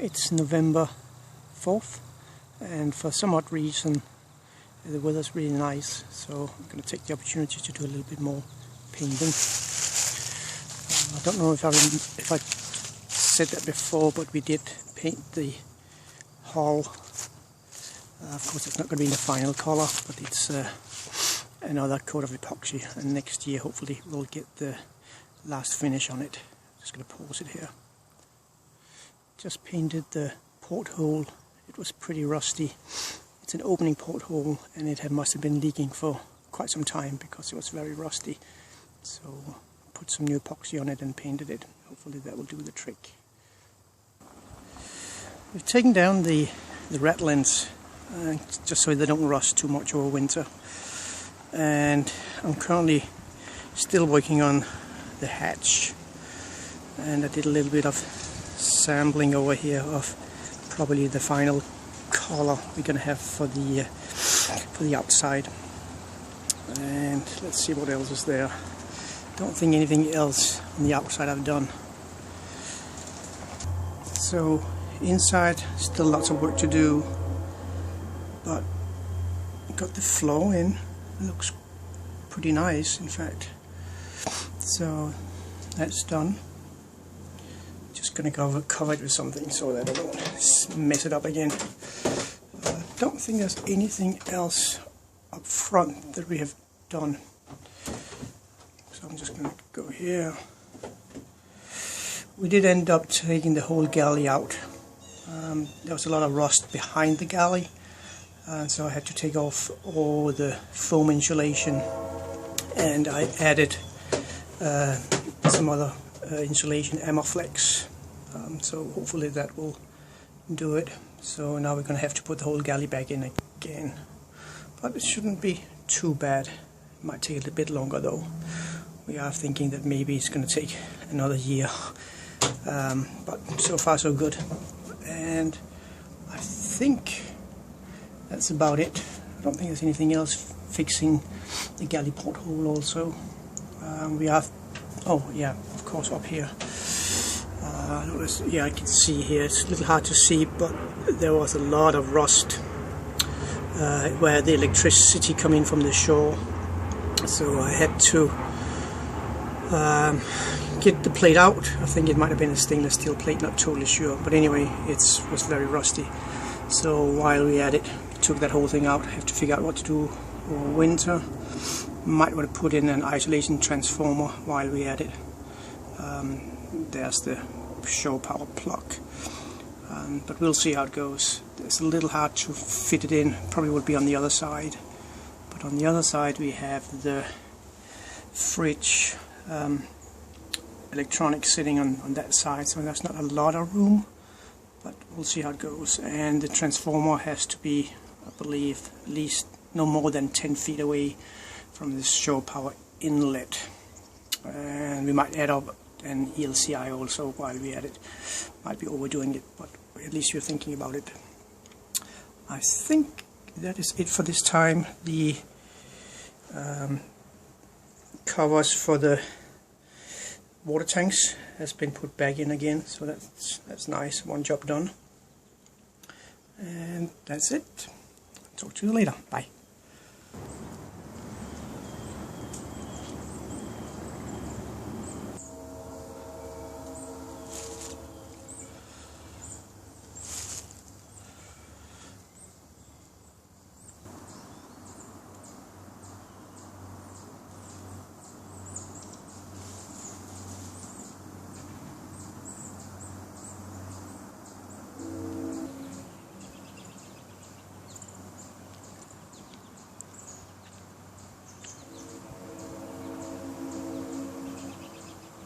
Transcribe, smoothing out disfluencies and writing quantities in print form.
It's November 4th, and for some odd reason the weather's really nice, so I'm going to take the opportunity to do a little bit more painting. I don't know if I said that before, but we did paint the hull. Of course it's not going to be in the final colour, but it's another coat of epoxy, and next year hopefully we'll get the last finish on it. Just going to pause it here. Just painted the porthole. It was pretty rusty. It's an opening porthole, and it must have been leaking for quite some time because it was very rusty. So put some new epoxy on it and painted it. Hopefully that will do the trick. We've taken down the ratlins just so they don't rust too much over winter. And I'm currently still working on the hatch. And I did a little bit of sampling over here of probably the final color we're going to have for the outside. And let's see what else is there. Don't think anything else on the outside I've done. So inside still lots of work to do, but got the floor in. It looks pretty nice, in fact. So that's done. Just going to cover it with something so that I don't mess it up again. I don't think there's anything else up front that we have done. So I'm just going to go here. We did end up taking the whole galley out. There was a lot of rust behind the galley, so I had to take off all the foam insulation, and I added some other insulation, Amorflex, so hopefully that will do it. So now we're going to have to put the whole galley back in again, but it shouldn't be too bad. It might take a little bit longer though. We are thinking that maybe it's going to take another year, but so far so good. And I think that's about it. I don't think there's anything else. Fixing the galley porthole also. We have, oh yeah, of course up here. Yeah, I can see here. It's a little hard to see, but there was a lot of rust where the electricity come in from the shore. So I had to get the plate out. I think it might have been a stainless steel plate, not totally sure. But anyway, it was very rusty. So while we had it, took that whole thing out. I have to figure out what to do over winter. Might want to put in an isolation transformer while we had it. There's the shore power plug, but we'll see how it goes. It's a little hard to fit it in. Probably would be on the other side, but on the other side we have the fridge electronics sitting on that side, so that's not a lot of room, but we'll see how it goes. And the transformer has to be, I believe, at least no more than 10 feet away from this shore power inlet. And we might add up an ELCI also while we at it. Might be overdoing it, but at least you're thinking about it. I think that is it for this time. The covers for the water tanks has been put back in again, so that's nice. One job done. And that's it. Talk to you later. Bye.